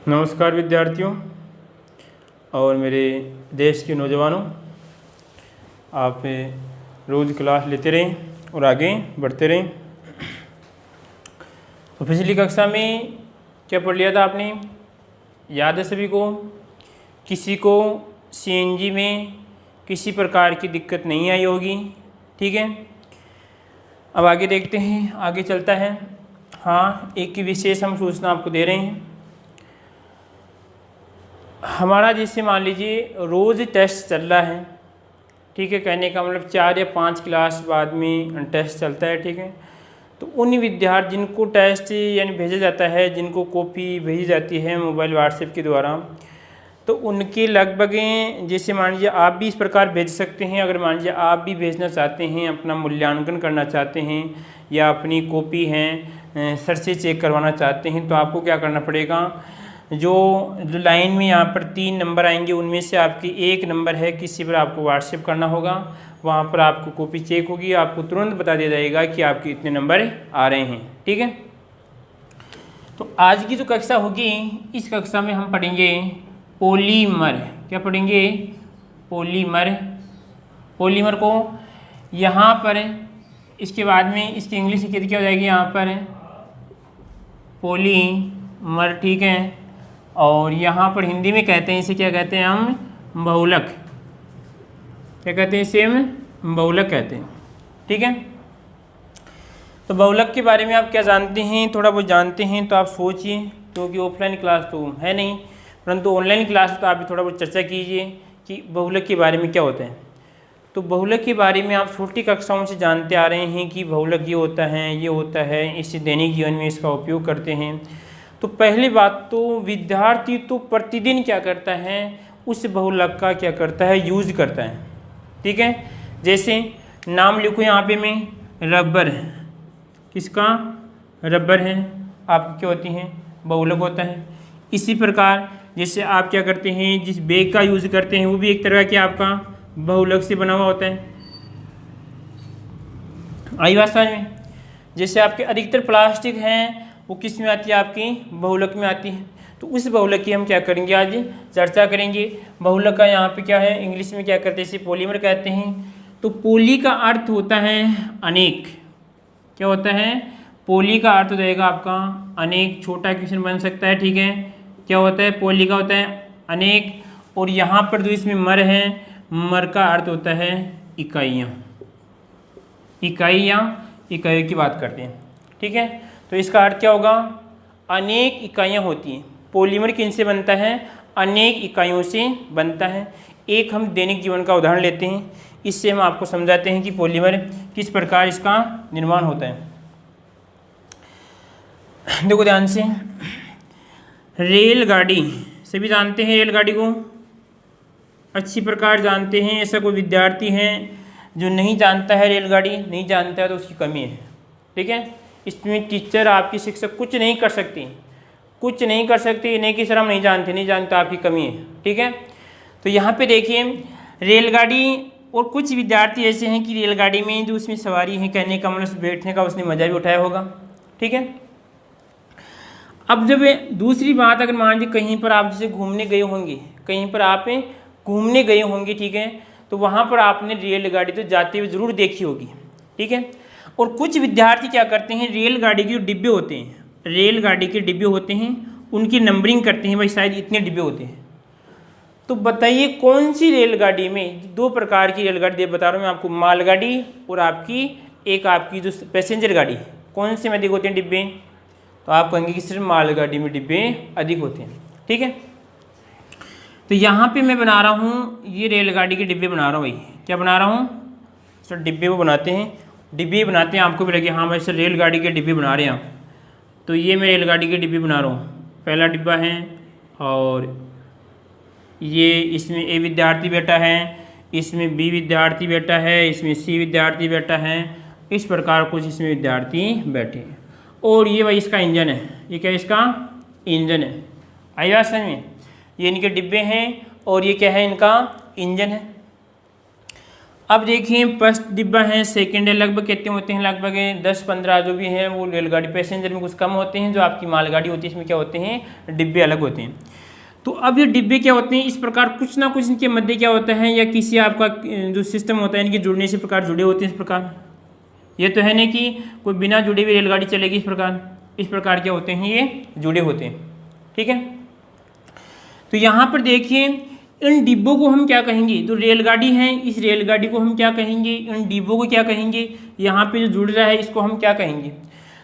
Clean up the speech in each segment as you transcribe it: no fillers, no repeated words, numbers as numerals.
नमस्कार विद्यार्थियों और मेरे देश के नौजवानों, आप रोज़ क्लास लेते रहें और आगे बढ़ते रहें। तो पिछली कक्षा में क्या पढ़ लिया था आपने? याद है सभी को? किसी को सीएनजी में किसी प्रकार की दिक्कत नहीं आई होगी, ठीक है। अब आगे देखते हैं, आगे चलता है। हाँ, एक की विशेष हम सूचना आपको दे रहे हैं। हमारा जैसे मान लीजिए रोज़ टेस्ट चल रहा है, ठीक है। कहने का मतलब 4 या 5 क्लास बाद में टेस्ट चलता है, ठीक है। तो उन विद्यार्थी जिनको टेस्ट यानी भेजा जाता है, जिनको कॉपी भेजी जाती है मोबाइल व्हाट्सएप के द्वारा, तो उनके लगभग जैसे मान लीजिए आप भी इस प्रकार भेज सकते हैं। अगर मान लीजिए आप भी भेजना चाहते हैं, अपना मूल्यांकन करना चाहते हैं या अपनी कॉपी हैं सर से चेक करवाना चाहते हैं, तो आपको क्या करना पड़ेगा, जो लाइन में यहाँ पर 3 नंबर आएंगे, उनमें से आपकी एक नंबर है, किसी पर आपको व्हाट्सएप करना होगा। वहाँ पर आपको कॉपी चेक होगी, आपको तुरंत बता दिया जाएगा कि आपके इतने नंबर आ रहे हैं, ठीक है। तो आज की जो कक्षा होगी, इस कक्षा में हम पढ़ेंगे पॉलीमर। क्या पढ़ेंगे? पॉलीमर। पॉलीमर को यहाँ पर इसके बाद में इसकी इंग्लिश की क्या हो जाएगी, यहाँ पर पॉलीमर, ठीक है। और यहाँ पर हिंदी में कहते हैं इसे, क्या कहते हैं हम? बहुलक। क्या कहते हैं इसे? हम बहुलक कहते हैं, ठीक है। तो बहुलक के बारे में आप क्या जानते हैं? थोड़ा बहुत जानते हैं तो आप सोचिए, क्योंकि ऑफलाइन क्लास तो है नहीं, परंतु ऑनलाइन क्लास तो आप भी थोड़ा बहुत चर्चा कीजिए कि बहुलक के बारे में क्या होता है। तो बहुलक के बारे में आप छोटी कक्षाओं से जानते आ रहे हैं कि बहुलक ये होता है, ये होता है, इस दैनिक जीवन में इसका उपयोग करते हैं। तो पहली बात तो विद्यार्थी तो प्रतिदिन क्या करता है, उस बहुलक का क्या करता है, यूज करता है, ठीक है। जैसे नाम लिखो यहाँ पे मैं, रबर। किसका? रबर है, आपकी क्या होती है? बहुलक होता है। इसी प्रकार जैसे आप क्या करते हैं, जिस बैग का यूज करते हैं, वो भी एक तरह के आपका बहुलक से बना हुआ होता है। आई बात समझ में? जैसे आपके अधिकतर प्लास्टिक हैं, वो किस में आती है? आपकी बहुलक में आती है। तो उस बहुलक की हम क्या करेंगे, आज चर्चा करेंगे। बहुलक का यहाँ पे क्या है, इंग्लिश में क्या करते हैं, इसे पॉलीमर कहते हैं। तो पोली का अर्थ होता है अनेक। क्या होता है? पोली का अर्थ हो जाएगा आपका अनेक, छोटा क्वेश्चन बन सकता है, ठीक है। क्या होता है? पोली का होता है अनेक। और यहाँ पर जो इसमें मर है, मर का अर्थ होता है इकाइयाँ। इकाइयों की बात करते हैं, ठीक है। तो इसका अर्थ क्या होगा? अनेक इकाइयाँ होती हैं। पॉलीमर किनसे बनता है? अनेक इकाइयों से बनता है। एक हम दैनिक जीवन का उदाहरण लेते हैं, इससे हम आपको समझाते हैं कि पॉलीमर किस प्रकार इसका निर्माण होता है। देखो ध्यान से, रेलगाड़ी सभी जानते हैं, रेलगाड़ी को अच्छी प्रकार जानते हैं। ऐसा कोई विद्यार्थी है जो नहीं जानता है रेलगाड़ी, नहीं जानता है, तो उसकी कमी है, ठीक है। इसमें टीचर, आपकी शिक्षक कुछ नहीं कर सकती, कुछ नहीं कर सकती। नहीं कि सर हम नहीं जानते, आपकी कमी है, ठीक है। तो यहाँ पे देखिए रेलगाड़ी, और कुछ विद्यार्थी ऐसे हैं कि रेलगाड़ी में जो उसमें सवारी है, कहने का मतलब बैठने का उसने मजा भी उठाया होगा, ठीक है। अब जब दूसरी बात, अगर मान लीजिए कहीं पर आप जैसे घूमने गए होंगे, कहीं पर आप घूमने गए होंगे, ठीक है, तो वहाँ पर आपने रेलगाड़ी तो जाते हुए ज़रूर देखी होगी, ठीक है। और कुछ विद्यार्थी क्या करते हैं, रेलगाड़ी के जो डिब्बे होते हैं, रेलगाड़ी के डिब्बे होते हैं, उनकी नंबरिंग करते हैं, भाई शायद इतने डिब्बे होते हैं। तो बताइए कौन सी रेलगाड़ी में, 2 प्रकार की रेलगाड़ी बता रहा हूँ मैं आपको, मालगाड़ी और आपकी एक आपकी जो पैसेंजर गाड़ी, कौन से में अधिक होते हैं डिब्बे? तो आप कहेंगे कि सिर्फ मालगाड़ी में डिब्बे अधिक होते हैं, ठीक है। तो यहाँ पे मैं बना रहा हूँ, ये रेलगाड़ी के डिब्बे बना रहा हूँ भाई। क्या बना रहा हूँ? सर डिब्बे वो बनाते हैं, डिब्बे बनाते हैं, आपको भी लगे हाँ भाई सर रेलगाड़ी के डिब्बे बना रहे हैं आप। तो ये मैं रेलगाड़ी के डिब्बे बना रहा हूँ, पहला डिब्बा है, और ये इसमें ए विद्यार्थी बैठा है, इसमें बी विद्यार्थी बैठा है, इसमें सी विद्यार्थी बैठा है, इस प्रकार कुछ इसमें विद्यार्थी बैठे हैं। और ये भाई इसका इंजन है, ये क्या इसका इंजन है। आई बात समझ में? ये इनके डिब्बे हैं और ये क्या है, इनका इंजन है। अब देखिए फर्स्ट डिब्बा है, सेकंड है, लगभग कितने होते हैं, लगभग 10-15 जो भी हैं वो रेलगाड़ी पैसेंजर में कुछ कम होते हैं। जो आपकी मालगाड़ी होती है इसमें क्या होते हैं, डिब्बे अलग होते हैं। तो अब ये डिब्बे क्या होते हैं, इस प्रकार कुछ ना कुछ इनके मध्य क्या होता है, या किसी आपका जो सिस्टम होता है इनके जुड़ने से प्रकार जुड़े होते हैं। इस प्रकार ये तो है नहीं कि कोई बिना जुड़े हुए रेलगाड़ी चलेगी, इस प्रकार क्या होते हैं, ये जुड़े होते हैं। ठीक है, तो यहाँ पर देखिए इन डिब्बों को हम क्या कहेंगे, जो रेलगाड़ी है इस रेलगाड़ी को हम क्या कहेंगे, इन डिब्बों को क्या कहेंगे, यहाँ पे जो जुड़ रहा है इसको हम क्या कहेंगे।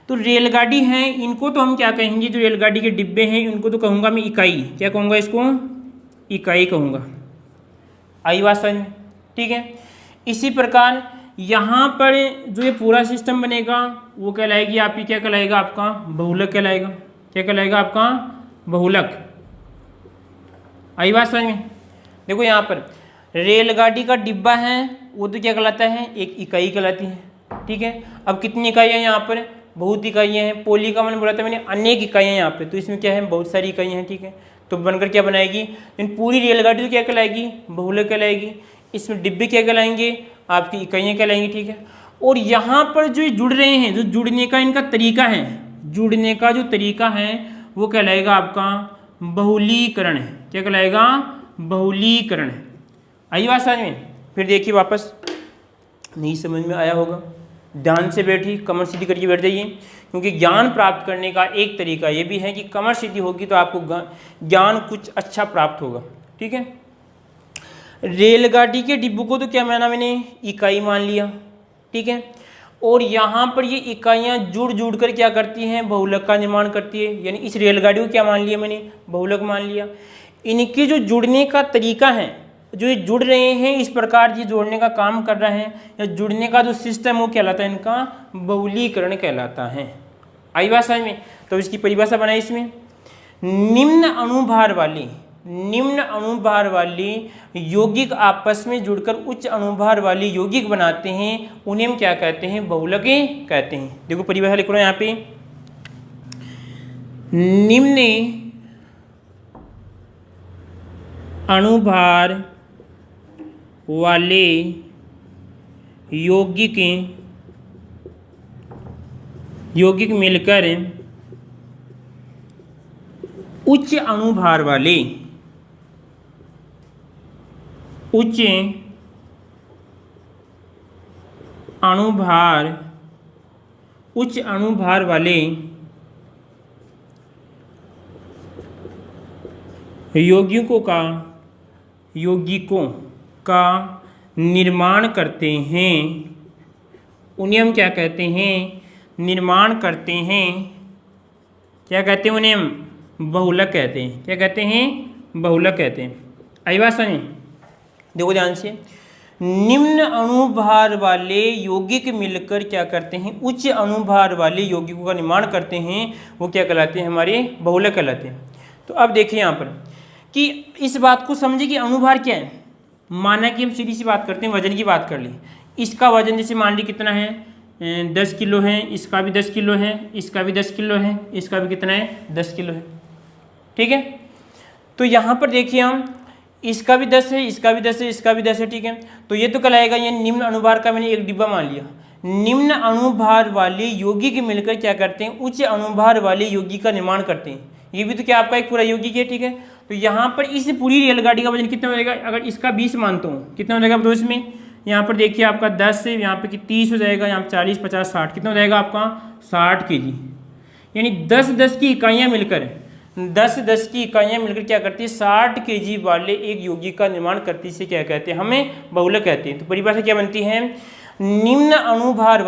तो रेलगाड़ी है इनको तो हम क्या कहेंगे, जो रेलगाड़ी के डिब्बे हैं इनको तो कहूँगा मैं इकाई, क्या कहूँगा इसको, इकाई कहूँगा। आई बात समझ में। ठीक है, इसी प्रकार यहाँ पर जो ये पूरा सिस्टम बनेगा वो कहलाएगी आपकी, क्या कहलाएगा आपका, बहुलक कहलाएगा। क्या कहलाएगा आपका, बहुलक। आई बात समझ में। देखो यहाँ पर रेलगाड़ी का डिब्बा है वो तो क्या कहलाता है, एक इकाई कहलाती है। ठीक है, अब कितनी इकाइयाँ यहाँ पर, बहुत इकाइयाँ हैं। पोली का मैंने बोला था मैंने, अनेक इकाइयाँ यहाँ पे, तो इसमें क्या है, बहुत सारी इकाइयाँ हैं। ठीक है, तो बनकर क्या बनाएगी, इन पूरी रेलगाड़ी तो क्या कहलाएगी, बहुलक कहलाएगी। इसमें डिब्बे क्या कहलाएंगे, आपकी इकाइयाँ कहलाएंगी। ठीक है, और यहाँ पर जो जुड़ रहे हैं, जो जुड़ने का इनका तरीका है, जुड़ने का जो तरीका है वो कहलाएगा आपका बहुलीकरण। क्या कहलाएगा, बहुलीकरण। आई बात समझ में। फिर देखिए वापस, नहीं समझ में आया होगा, ध्यान से बैठी, कमर सीधी करके बैठ जाइए, क्योंकि ज्ञान प्राप्त करने का एक तरीका ये भी है कि कमर सीधी होगी तो आपको ज्ञान कुछ अच्छा प्राप्त होगा। ठीक है, रेलगाड़ी के डिब्बों को तो क्या माना मैंने, इकाई मान लिया। ठीक है, और यहाँ पर ये इकाइयाँ जुड़ जुड़ कर क्या करती हैं, बहुलक का निर्माण करती है। यानी इस रेलगाड़ी को क्या मान लिया मैंने, बहुलक मान लिया। इनके जो जुड़ने का तरीका है, जो ये जुड़ रहे हैं इस प्रकार ये जोड़ने का काम कर रहे हैं, या जुड़ने का जो सिस्टम वो कहलाता है इनका बहुलीकरण कहलाता है। आई बात समझ में। तो इसकी परिभाषा बनाई इसमें, निम्न अणुभार वाली यौगिक आपस में जुड़कर उच्च अणुभार वाली यौगिक बनाते हैं, उन्हें हम क्या कहते हैं, बहुलकें कहते हैं। देखो परिभाषा लिख रहा हूं यहाँ पे, निम्न अणुभार वाले यौगिक मिलकर उच्च अणुभार वाले यौगिकों का निर्माण करते हैं, उन्हें हम क्या कहते हैं, निर्माण करते हैं। क्या कहते हैं उन्हें, हम बहुलक कहते हैं। क्या कहते हैं, बहुलक कहते हैं। आई बात समझ। देखो ध्यान से, निम्न अणुभार वाले यौगिक मिलकर क्या करते हैं, उच्च अणुभार वाले यौगिकों का निर्माण करते हैं, वो क्या कहलाते हैं, हमारे बहुलक कहलाते हैं। तो अब देखिए यहाँ पर कि इस बात को समझे कि अणुभार क्या है। माना कि हम सीधी सी बात करते हैं, वजन की बात कर ली। इसका वजन जैसे मान ली कितना है, 10 किलो है, इसका भी 10 किलो है, इसका भी 10 किलो है, इसका भी कितना है, 10 किलो है। ठीक है, तो यहाँ पर देखिए हम, इसका भी 10 है, इसका भी 10 है, इसका भी 10 है। ठीक है, तो ये तो कहलाएगा, ये निम्न अणुभार का मैंने एक डिब्बा मान लिया। निम्न अणुभार वाले यौगिक मिलकर क्या करते हैं, उच्च अणुभार वाले यौगिक का निर्माण करते हैं। ये भी तो क्या आपका एक पूरा यौगिक है। ठीक है, तो यहाँ पर इस पूरी रेलगाड़ी का वजन कितना हो जाएगा, अगर इसका 20 मानता हूँ, कितना हो जाएगा, तो इसमें यहाँ पर देखिए आपका 10 से यहाँ पे 30 हो जाएगा, यहाँ 40, 50, 60, कितना हो जाएगा आपका 60 kg। यानी 10-10 की इकाइयाँ मिलकर 10-10 की इकाइयाँ मिलकर क्या करती है, 60 kg वाले एक यौगिक का निर्माण करती है। इसे क्या कहते हैं, हमें बहुलक कहते हैं। तो परिभाषा क्या बनती है, निम्न अणुभार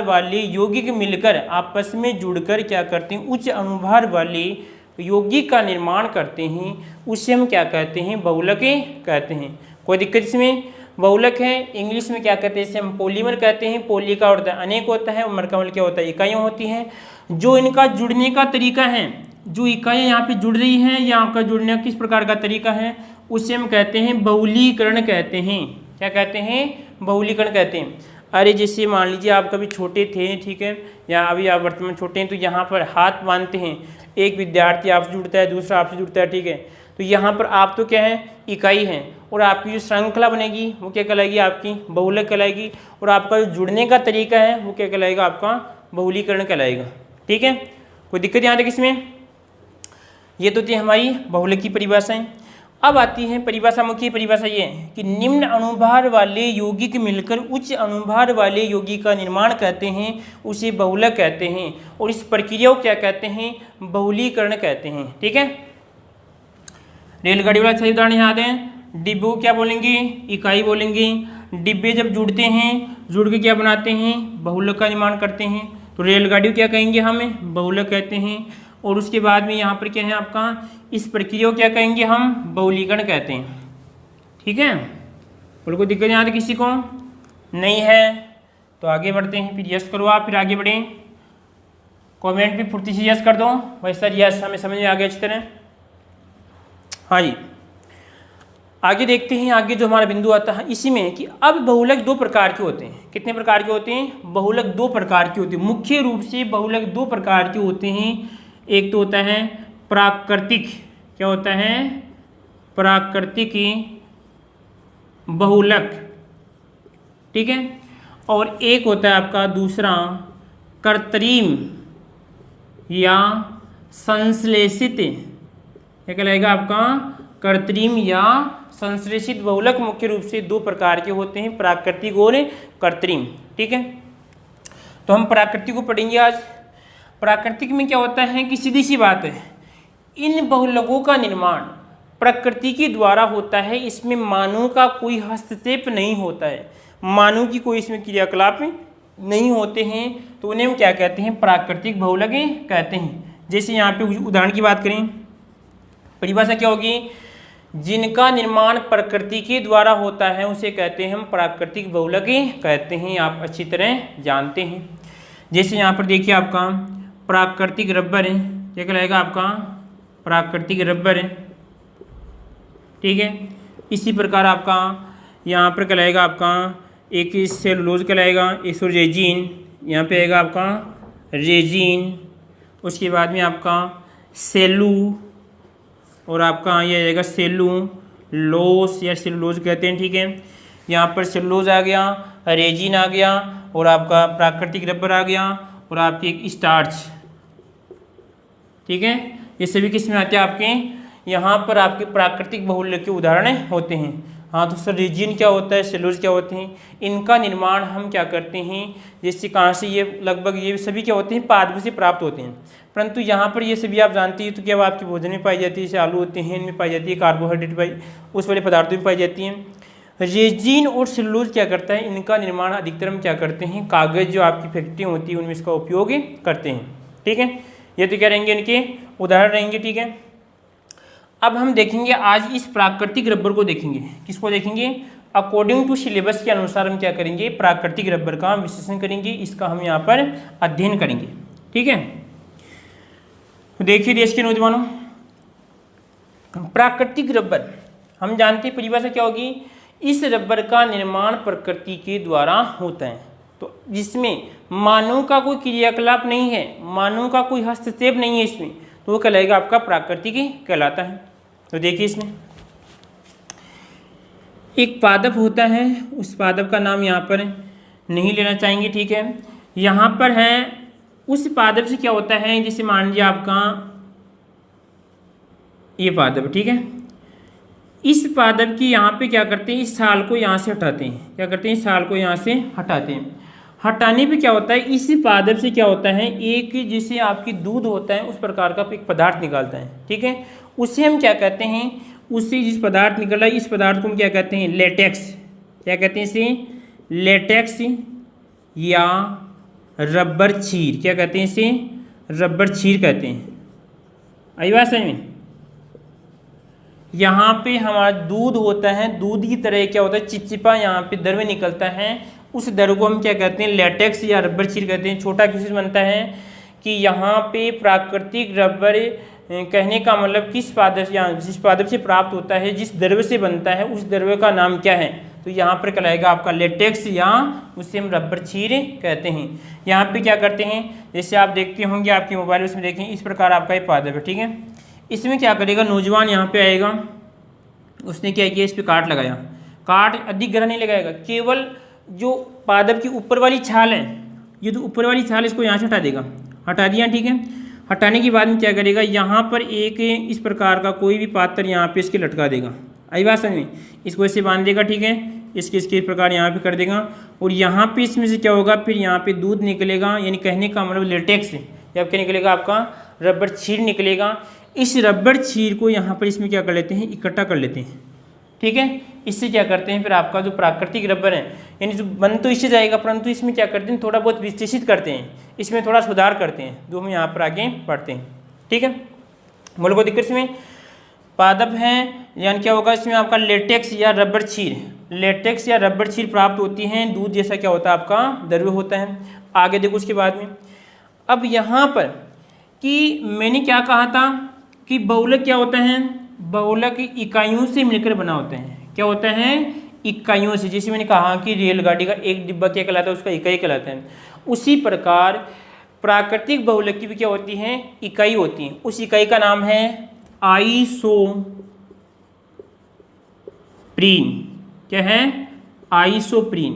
वाले यौगिक मिलकर आपस में जुड़कर क्या करते हैं, उच्च अणुभार वाले यौगिक का निर्माण करते हैं, उसे हम क्या कहते हैं, बहुलकें कहते हैं। कोई दिक्कत इसमें, बहुलक है, इंग्लिश में क्या कहते हैं, इसे हम पॉलीमर कहते हैं। पोली का अर्थ अनेक होता है, और मर का मतलब क्या होता है, इकाइयाँ होती हैं। जो इनका जुड़ने का तरीका है, जो इकाइयाँ यहाँ पे जुड़ रही हैं, यहाँ का जुड़ने का किस प्रकार का तरीका है, उसे हम कहते हैं बहुलीकरण कहते हैं। क्या कहते हैं, बहुलीकरण कहते हैं। अरे जैसे मान लीजिए आप कभी छोटे थे, ठीक है, या अभी आप वर्तमान छोटे हैं, तो यहाँ पर हाथ बांधते हैं, एक विद्यार्थी आपसे जुड़ता है, दूसरा आपसे जुड़ता है। ठीक है, तो यहाँ पर आप तो क्या है, इकाई हैं, और आपकी जो श्रृंखला बनेगी वो क्या कहलाएगी, आपकी बहुलक कहलाएगी, और आपका जो जुड़ने का तरीका है वो क्या कहलाएगा, आपका बहुलीकरण कहलाएगा। ठीक है, कोई दिक्कत यहाँ तक इसमें? ये तो थी हमारी बहुलक की परिभाषाएं। अब आती है परिभाषा, मुख्य परिभाषा ये है कि निम्न अणुभार वाले यौगिक मिलकर उच्च अणुभार वाले यौगिक का निर्माण कहते हैं, उसे बहुलक कहते हैं, और इस प्रक्रिया को क्या कहते हैं, बहुलीकरण कहते हैं। ठीक है, रेलगाड़ी वाला सही उदाहरण याद है, डिब्बे को क्या बोलेंगे, इकाई बोलेंगे। डिब्बे जब जुड़ते हैं, जुड़ के क्या बनाते हैं, बहुलक का निर्माण करते हैं, तो रेलगाड़ी को क्या कहेंगे, हम बहुलक कहते हैं। और उसके बाद में यहाँ पर क्या है आपका, इस प्रक्रिया को क्या कहेंगे, हम बहुलीकरण कहते हैं। ठीक है, बोलो कोई दिक्कत यहाँ तक किसी को नहीं है? तो आगे बढ़ते हैं, फिर यस करो आप, फिर आगे बढ़ें। कमेंट भी फुर्ती से यस कर दो भाई सर, यस हमें समझ में आ गया अच्छी तरह। हाँ जी, आगे देखते हैं, आगे जो हमारा बिंदु आता है इसी में कि अब बहुलक दो प्रकार के होते हैं। कितने प्रकार के होते हैं? बहुलक दो प्रकार के होते हैं। मुख्य रूप से बहुलक दो प्रकार के होते हैं। एक तो होता है प्राकृतिक, क्या होता है, प्राकृतिक बहुलक। ठीक है, और एक होता है आपका दूसरा कृत्रिम या संश्लेषित, क्या कहलाएगा आपका, कृत्रिम या संश्लेषित बहुलक। मुख्य रूप से दो प्रकार के होते हैं, प्राकृतिक और कृत्रिम। ठीक है, तो हम प्राकृतिक को पढ़ेंगे आज। प्राकृतिक में क्या होता है कि सीधी सी बात है, इन बहुलकों का निर्माण प्रकृति के द्वारा होता है, इसमें मानव का कोई हस्तक्षेप नहीं होता है, मानव की कोई इसमें क्रियाकलाप नहीं होते हैं, तो उन्हें हम क्या कहते हैं, प्राकृतिक बहुलक कहते हैं। जैसे यहाँ पे उदाहरण की बात करें, परिभाषा क्या होगी, जिनका निर्माण प्रकृति के द्वारा होता है उसे कहते हैं हम प्राकृतिक बहुलक कहते हैं, आप अच्छी तरह जानते हैं। जैसे यहाँ पर देखिए आपका प्राकृतिक रबर है, क्या कहलाएगा आपका, प्राकृतिक रबर है। ठीक है, इसी प्रकार आपका यहाँ पर कहलाएगा आपका एक सेलुलोज कहलाएगा, एक रेजिन, यहाँ पे आएगा आपका रेजिन। उसके बाद में आपका सेलू, और आपका ये आएगा सेलुलोस या सेलुलोज कहते हैं। ठीक है, यहाँ पर सेलुलोज आ गया, रेजिन आ गया, और आपका प्राकृतिक रबर आ गया, और आपकी एक स्टार्च। ठीक है, ये सभी किस में आते हैं आपके, यहाँ पर आपके प्राकृतिक बहुलक के उदाहरण होते हैं। हाँ, तो सर रेजिन क्या होता है, सेलुलोज क्या होते हैं, इनका निर्माण हम क्या करते हैं, जैसे कहाँ से, ये लगभग ये सभी क्या होते हैं, पादप से प्राप्त होते हैं। परंतु यहाँ पर ये सभी आप जानते हैं तो क्या आपके भोजन में पाई जाती है, जैसे आलू होते हैं इनमें पाई जाती है, कार्बोहाइड्रेट उस वाले पदार्थों में पाई जाती हैं। रेजिन और सेलुलोज क्या करता है, इनका निर्माण अधिकतर हम क्या करते हैं, कागज़ जो आपकी फैक्ट्री होती है उनमें इसका उपयोग करते हैं। ठीक है, ये तो क्या रहेंगे, इनके उदाहरण रहेंगे। ठीक है, अब हम देखेंगे आज इस प्राकृतिक रबर को देखेंगे। किसको देखेंगे, अकॉर्डिंग टू सिलेबस के अनुसार हम क्या करेंगे, प्राकृतिक रबर का विश्लेषण करेंगे, इसका हम यहाँ पर अध्ययन करेंगे। ठीक है, तो देखिए देश के नौजवानों, प्राकृतिक रबर हम जानते हैं परिभाषा क्या होगी, इस रबर का निर्माण प्रकृति के द्वारा होता है, तो जिसमें मानव का कोई क्रियाकलाप नहीं है, मानव का कोई हस्तक्षेप नहीं है इसमें, तो वो कहलाएगा आपका प्राकृतिक कहलाता है। तो देखिए इसमें एक पादप होता है, उस पादप का नाम यहाँ पर नहीं लेना चाहेंगे। ठीक है, यहाँ पर है उस पादप से क्या होता है, जैसे मान लीजिए आपका ये पादप। ठीक है, इस पादप की यहाँ पे क्या करते हैं, इस साल को यहाँ से हटाते हैं, क्या करते हैं, इस साल को यहाँ से हटाते हैं। हटाने पे क्या होता है, इस पादप से क्या होता है, एक जैसे आपकी दूध होता है उस प्रकार का एक पदार्थ निकालता है। ठीक है, उसे हम क्या कहते हैं, उससे जिस पदार्थ निकला इस पदार्थ को हम क्या कहते हैं, लेटेक्स। क्या कहते हैं इसे, लेटेक्स या रबर क्षीर। क्या कहते हैं इसे, रबर क्षीर कहते हैं। आई बात समझ में? यहाँ पे हमारा दूध होता है, दूध की तरह क्या होता है, चिपचिपा यहाँ पे द्रव निकलता है, उस द्रव को हम क्या कहते हैं, लेटेक्स या रबर क्षीर कहते हैं। छोटा किससे बनता है कि यहाँ पे प्राकृतिक रबर कहने का मतलब किस पादप या जिस पादप से प्राप्त होता है, जिस द्रव से बनता है, उस द्रव का नाम क्या है, तो यहाँ पर कहलाएगा आपका लेटेक्स या उसे हम रबर क्षीर कहते हैं। यहाँ पे क्या करते हैं, जैसे आप देखते होंगे आपके मोबाइल उसमें देखें, इस प्रकार आपका ये पादप है। ठीक है, इसमें क्या करेगा, नौजवान यहाँ पे आएगा उसने क्या किया, इस पर काट लगाया। काट अधिक गहरा नहीं लगाएगा, केवल जो पादप की ऊपर वाली छाल है, ये जो ऊपर वाली छाल, इसको यहाँ से हटा देगा। हटा दिया, ठीक है। हटाने के बाद में क्या करेगा, यहाँ पर एक इस प्रकार का कोई भी पात्र यहाँ पे इसके लटका देगा। आई बात समझ में? इसको ऐसे बांध देगा, ठीक है। इसके इस प्रकार यहाँ पे कर देगा, और यहाँ पे इसमें से क्या होगा, फिर यहाँ पे दूध निकलेगा, यानी कहने का मतलब लेटेक्स, या क्या निकलेगा, आपका रबर छीर निकलेगा। इस रबर छीर को यहाँ पर इसमें क्या कर लेते हैं, इकट्ठा कर लेते हैं, ठीक है। इससे क्या करते हैं, फिर आपका जो प्राकृतिक रबर है, यानी जो बन तो इससे जाएगा, परंतु इसमें क्या करते हैं, थोड़ा बहुत विश्लेषित करते हैं, इसमें थोड़ा सुधार करते हैं, जो हम यहाँ पर आगे पढ़ते हैं, ठीक है। बोलो कोई दिक्कत इसमें? पादप हैं, यानी क्या होगा इसमें आपका लेटेक्स या रबर छीर, लेटेक्स या रबर छीर प्राप्त होती हैं, दूध जैसा क्या होता है, आपका द्रव्य होता है। आगे देखो उसके बाद में, अब यहाँ पर कि मैंने क्या कहा था कि बहुलक क्या होता है, बहुलक इकाइयों से मिलकर बना होता है। क्या होता है, इकाइयों से। जैसे मैंने कहा कि रेलगाड़ी का एक डिब्बा क्या कहलाता है, उसका इकाई कहलाता है। उसी प्रकार प्राकृतिक बहुलक की भी क्या होती है, इकाई होती है। उस इकाई का नाम है आइसोप्रीन। क्या है, आइसोप्रीन।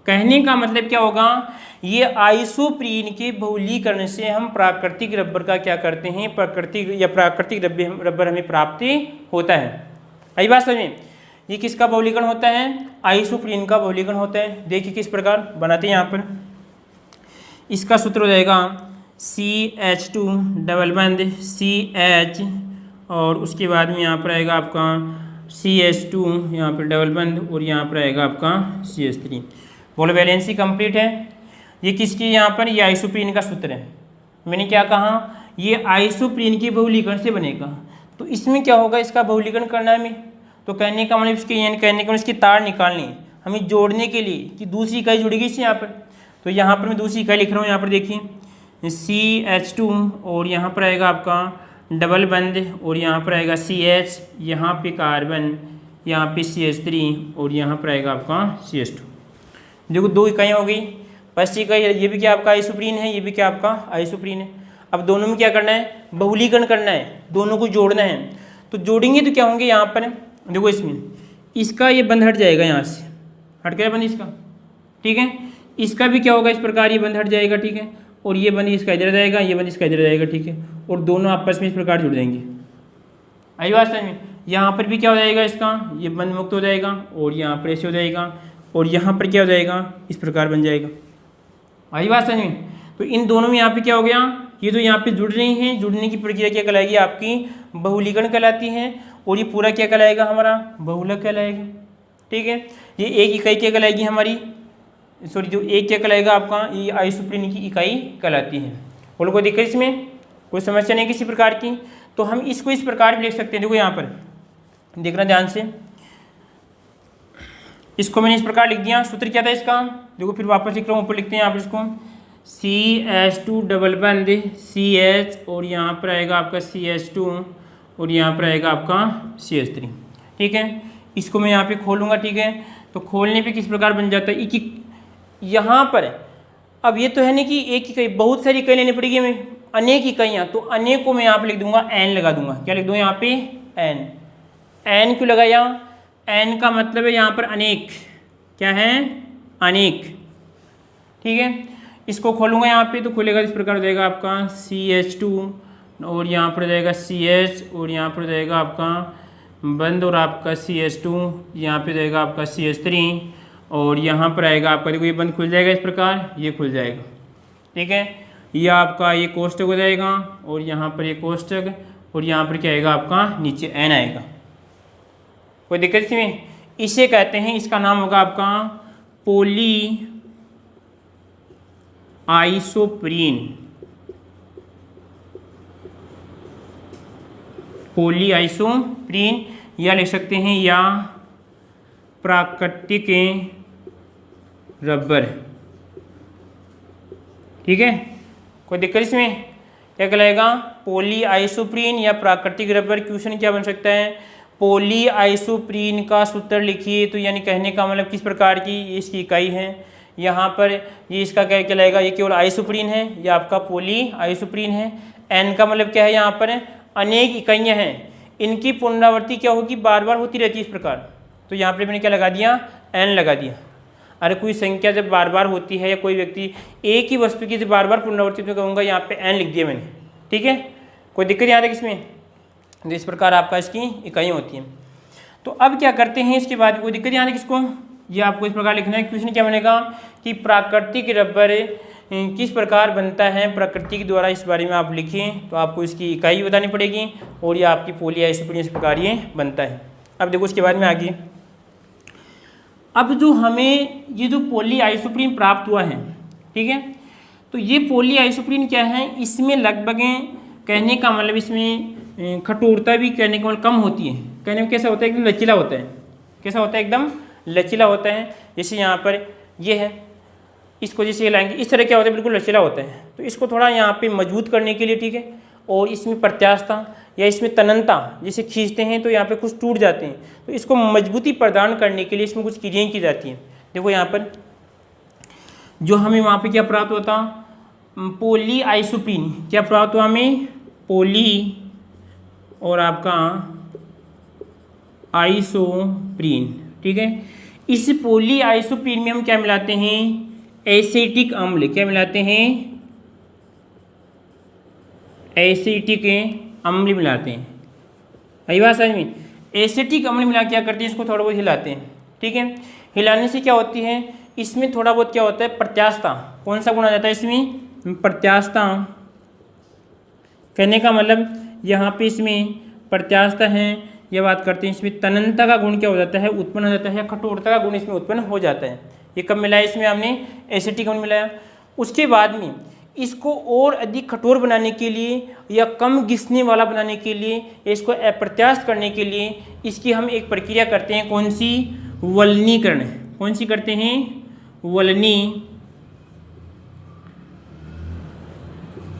कहने का मतलब क्या होगा, ये आइसोप्रीन के बहुलीकरण से हम प्राकृतिक रबर का क्या करते हैं, प्राकृतिक रबर हमें प्राप्त होता है। आई बात समझ में? ये किसका बहुलीकरण होता है, आइसोप्रीन का बहुलीकरण होता है। देखिए किस प्रकार बनाते हैं यहाँ पर। इसका सूत्र हो जाएगा CH2 डबल बंद CH, और उसके बाद में यहाँ पर आएगा आपका CH2 यहाँ पर डबल बंद, और यहाँ पर आएगा आपका CH3। बोलो वैलेंसी कंप्लीट है। ये किसकी, यहाँ पर ये आइसोप्रीन का सूत्र है। मैंने क्या कहा, ये आइसोप्रीन के बहुलीकरण से बनेगा। तो इसमें क्या होगा, इसका बहुलीकरण करना है हमें, तो कहने का मतलब इसके, यानी कहने का मतलब इसकी तार निकालनी हमें जोड़ने के लिए कि दूसरी इकाई जुड़ेगी इससे यहाँ पर। तो यहाँ पर मैं दूसरी इकाई लिख रहा हूँ, यहाँ पर देखिए CH2, और यहाँ पर आएगा आपका डबल बंद, और यहाँ पर आएगा CH, यहाँ पे कार्बन, यहाँ पे CH3, और यहाँ पर आएगा आपका CH2। देखो दो इकाइयाँ हो गई। फर्स्ट इकाई ये भी क्या आपका आइसोप्रीन है, ये भी क्या आपका आइसोप्रीन है। अब दोनों में क्या करना है, बहुलीकरण करना है, दोनों को जोड़ना है। तो जोड़ेंगे तो क्या होंगे, यहाँ पर देखो इसमें इसका ये बंध हट जाएगा, यहाँ से हट गया बंध इसका, ठीक है। इसका भी क्या होगा, इस प्रकार ये बंध हट जाएगा, ठीक है। और ये बंध इसका इधर जाएगा, ये बंध इसका इधर जाएगा, ठीक है। और दोनों आपस में इस प्रकार जुड़ जाएंगे। आई बात समझ में? यहाँ पर भी क्या हो जाएगा, इसका ये बंध मुक्त हो जाएगा, और यहाँ पर ऐसे हो जाएगा, और यहाँ पर क्या हो जाएगा, इस प्रकार बन जाएगा। आई बात समझ में? तो इन दोनों में यहाँ पे क्या हो गया, ये तो यहाँ पे जुड़ रही हैं, जुड़ने की प्रक्रिया क्या कहलाएगी, आपकी बहुलीकरण कहलाती है। और ये पूरा क्या कहलाएगा, हमारा बहुलक कहलाएगा, ठीक है। ये एक इकाई क्या कहलाएगी हमारी, सॉरी जो एक क्या कहलाएगा आपका, ये आइसोप्रीन की इकाई कहलाती है। बोलो कोई दिक्कत इसमें, कोई समस्या नहीं किसी प्रकार की। तो हम इसको इस प्रकार भी लिख सकते हैं। देखो यहाँ पर देखना ध्यान से, इसको मैंने इस प्रकार लिख दिया। सूत्र क्या था इसका, देखो फिर वापस लिख रहा हूँ, ऊपर लिखते हैं यहाँ पर इसको CH2 डबल बंद CH, और यहाँ पर आएगा आपका CH2, और यहाँ पर आएगा आपका CH3, ठीक है। इसको मैं यहाँ पे खोलूँगा, ठीक है। तो खोलने पे किस प्रकार बन जाता है, एक यहाँ पर अब ये तो है नहीं कि एक इकाई, बहुत सारी इकाई लेनी पड़ेगी हमें, अनेक इकाइयाँ। तो अनेक को मैं यहाँ पे लिख दूंगा, N लगा दूंगा। क्या लिख दूंगा यहाँ पे, N क्यों लगाया, N का मतलब है यहाँ पर अनेक, क्या है, अनेक, ठीक है। इसको खोलूँगा यहाँ पे, तो खुलेगा इस प्रकार हो जाएगा आपका CH2, और यहाँ पर जाएगा CH, और यहाँ पर जाएगा आपका बंद, और आपका CH2, यहाँ पे जाएगा आपका CH3, और यहाँ पर आएगा आपका, देखो ये बंद खुल जाएगा इस प्रकार, ये खुल जाएगा, ठीक है। ये आपका ये कोष्टक हो जाएगा, और यहाँ पर ये कोष्टक, और यहाँ पर क्या आएगा आपका, नीचे N आएगा। कोई दिक्कत इसमें? इसे कहते हैं, इसका नाम होगा आपका पॉली आइसोप्रीन, पॉली आइसोप्रीन, या लिख सकते हैं या प्राकृतिक रबर, ठीक है। कोई दिक्कत इसमें? क्या कहलाएगा, पॉली आइसोप्रीन या प्राकृतिक रबर। क्वेश्चन क्या बन सकता है, पॉली आइसोप्रीन का सूत्र लिखिए। तो यानी कहने का मतलब किस प्रकार की इसकी इकाई है, यहाँ पर ये इसका क्या कहलाएगा, ये केवल आइसोप्रीन है, या आपका पॉली आइसोप्रीन है। N का मतलब क्या है, यहाँ पर अनेक इकाइयाँ हैं। इनकी पुनरावृत्ति क्या होगी, बार बार होती रहती है इस प्रकार। तो यहाँ पर मैंने क्या लगा दिया, n लगा दिया। अरे कोई संख्या जब बार बार होती है या कोई व्यक्ति एक ही वस्तु की जब बार बार पुनरावृत्ति में कहूँगा, यहाँ पे n लिख दिया मैंने, ठीक है, कोई दिक्कत यहाँ तक इसमें। तो इस प्रकार आपका इसकी इकाइयाँ होती हैं। तो अब क्या करते हैं इसके बाद, कोई दिक्कत यहाँ तक इसको, ये आपको इस प्रकार लिखना है। क्वेश्चन क्या बनेगा कि प्राकृतिक रबर किस प्रकार बनता है, प्रकृति के द्वारा, इस बारे में आप लिखें। तो आपको इसकी इकाई बतानी पड़ेगी और ये आपकी पोली आइसोप्रीन इस प्रकार ये बनता है। अब देखो उसके बाद में आगे, अब जो हमें ये जो पोली आइसोप्रीन प्राप्त हुआ है, ठीक है, तो ये पोली आइसोप्रीन क्या है, इसमें लगभग कहने का मतलब इसमें कठोरता भी कहने का मतलब कम होती है। कहने में कैसा होता है, एकदम लचीला होता है। कैसा होता है, एकदम लचीला होता है। जैसे यहाँ पर ये है, इसको जैसे हिलाएंगे इस तरह क्या होता है, बिल्कुल लचीला होता है। तो इसको थोड़ा यहाँ पे मजबूत करने के लिए, ठीक है, और इसमें प्रत्यास्थता या इसमें तननता जिसे खींचते हैं तो यहाँ पे कुछ टूट जाते हैं, तो इसको मजबूती प्रदान करने के लिए इसमें कुछ क्रियाएं की जाती हैं। देखो यहाँ पर जो हमें वहाँ पे क्या प्राप्त होता, पोली आइसोप्रीन क्या प्राप्त हुआ हमें, पोली और आपका आइसोप्रीन, ठीक है। इस पोली आइसोप्रीन में हम क्या मिलाते हैं, एसिटिक अम्ल। क्या मिलाते हैं, एसिटिक अम्ल मिलाते हैं। यही बात समझ में, एसिटिक अम्ल मिला क्या करते हैं, इसको थोड़ा बहुत हिलाते हैं, ठीक है। हिलाने से क्या होती है, इसमें थोड़ा बहुत क्या होता है, प्रत्यास्थता। कौन सा गुण आ जाता है इसमें, प्रत्यास्थता। कहने का मतलब यहाँ पे इसमें प्रत्यास्थता है, ये बात करते हैं। इसमें तननता का गुण क्या हो जाता है, उत्पन्न हो जाता है, कठोरता का गुण इसमें उत्पन्न हो जाता है। ये कब मिलाया, इसमें हमने एसिटिक अम्ल मिलाया। उसके बाद में इसको और अधिक कठोर बनाने के लिए या कम घिसने वाला बनाने के लिए, इसको अप्रत्यास्थ करने के लिए इसकी हम एक प्रक्रिया करते हैं। कौन सी, वलनीकरण। कौन सी करते हैं,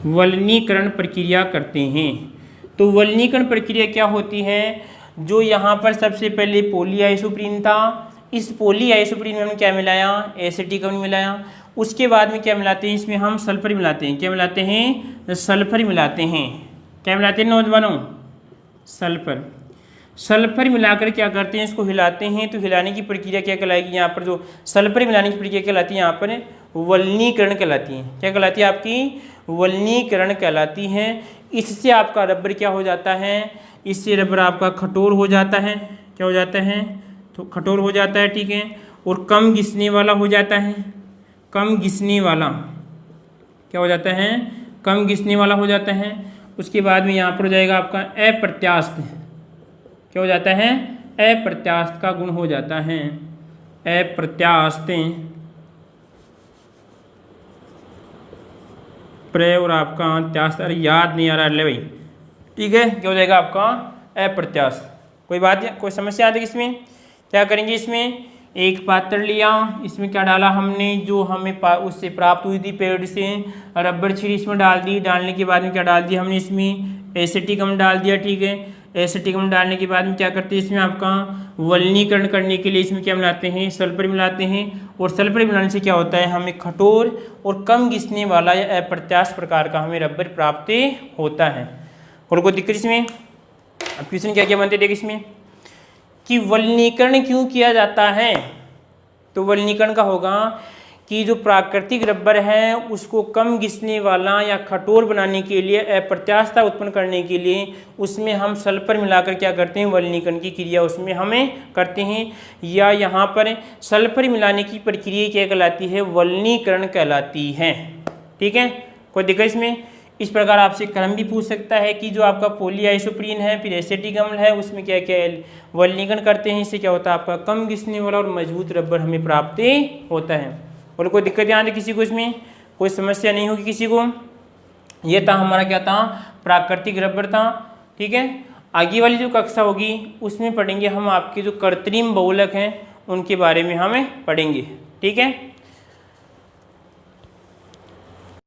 वलनीकरण प्रक्रिया करते हैं। तो वलनीकरण प्रक्रिया क्या होती है, जो यहाँ पर सबसे पहले पोली आइसोप्रीन था, इस पोली आइसोप्रीन में हमने क्या मिलाया, एसिटिक अम्ल मिलाया। उसके बाद में क्या मिलाते हैं, इसमें हम सल्फर मिलाते हैं। क्या मिलाते हैं, सल्फर मिलाते हैं। क्या मिलाते हैं नौजवानों, सल्फर। सल्फर मिलाकर क्या करते हैं, इसको हिलाते हैं। तो हिलाने की प्रक्रिया क्या कहलाएगी, यहाँ पर जो सल्फर मिलाने की प्रक्रिया कहलाती है, यहाँ पर वलनीकरण कहलाती है। क्या कहलाती है, आपकी वलनीकरण कहलाती है। इससे आपका रबर क्या हो जाता है, इससे रबर आपका कठोर हो जाता है। क्या हो जाता है, तो कठोर हो जाता है, ठीक है, और कम घिसने वाला हो जाता है। कम घिसने वाला क्या हो जाता है, कम घिसने वाला हो जाता है। उसके बाद में यहाँ पर हो जाएगा आपका अप्रत्यास्थ। क्या हो जाता है, अप्रत्यास्थ का गुण हो जाता है, अप्रत्यास्थ। प्र और आपका त्यास्थ, अरे याद नहीं आ रहा ले भाई, ठीक है। क्या हो जाएगा आपका अप्रत्यास्थ। कोई बात, कोई समस्या आती है इसमें। क्या करेंगे, इसमें एक पात्र लिया, इसमें क्या डाला हमने, जो हमें उससे प्राप्त हुई थी पेड़ से, रबर छीरी इसमें डाल दी। डालने के बाद में क्या डाल दिया हमने, इसमें एसिटिक अम्ल डाल दिया, ठीक है। एसिटिक अम्ल डालने के बाद में क्या करते हैं, इसमें आपका वलनीकरण करने के लिए इसमें क्या मिलाते हैं, सल्फर मिलाते हैं। और सल्फर मिलाने से क्या होता है, हमें कठोर और कम घिसने वाला या अप्रत्यास्थ प्रकार का हमें रबर प्राप्त होता है। और कोई दिक्कत इसमें। अब क्वेश्चन क्या क्या बनते, देख इसमें कि वलनीकरण क्यों किया जाता है। तो वलनीकरण का होगा कि जो प्राकृतिक रबर है उसको कम घिसने वाला या कठोर बनाने के लिए, अप्रत्यास्थता उत्पन्न करने के लिए उसमें हम सल्फर मिलाकर क्या करते हैं, वलनीकरण की क्रिया उसमें हमें करते हैं। या यहाँ पर सल्फर मिलाने की प्रक्रिया क्या कहलाती है, वलनीकरण कहलाती है, ठीक है। कोई दिक्कत इसमें। इस प्रकार आपसे क्रम भी पूछ सकता है कि जो आपका पोली आइसोप्रीन है, फिर एसिटिक अम्ल है, उसमें क्या क्या वलनीकरण करते हैं। इससे क्या होता है, आपका कम घिसने वाला और मजबूत रबर हमें प्राप्त होता है। और कोई दिक्कत यहाँ किसी को, इसमें कोई समस्या नहीं होगी किसी को। ये था हमारा क्या था, प्राकृतिक रबर था, ठीक है। आगे वाली जो कक्षा होगी उसमें पढ़ेंगे हम आपके जो कृत्रिम बहुलक हैं उनके बारे में हमें पढ़ेंगे, ठीक है।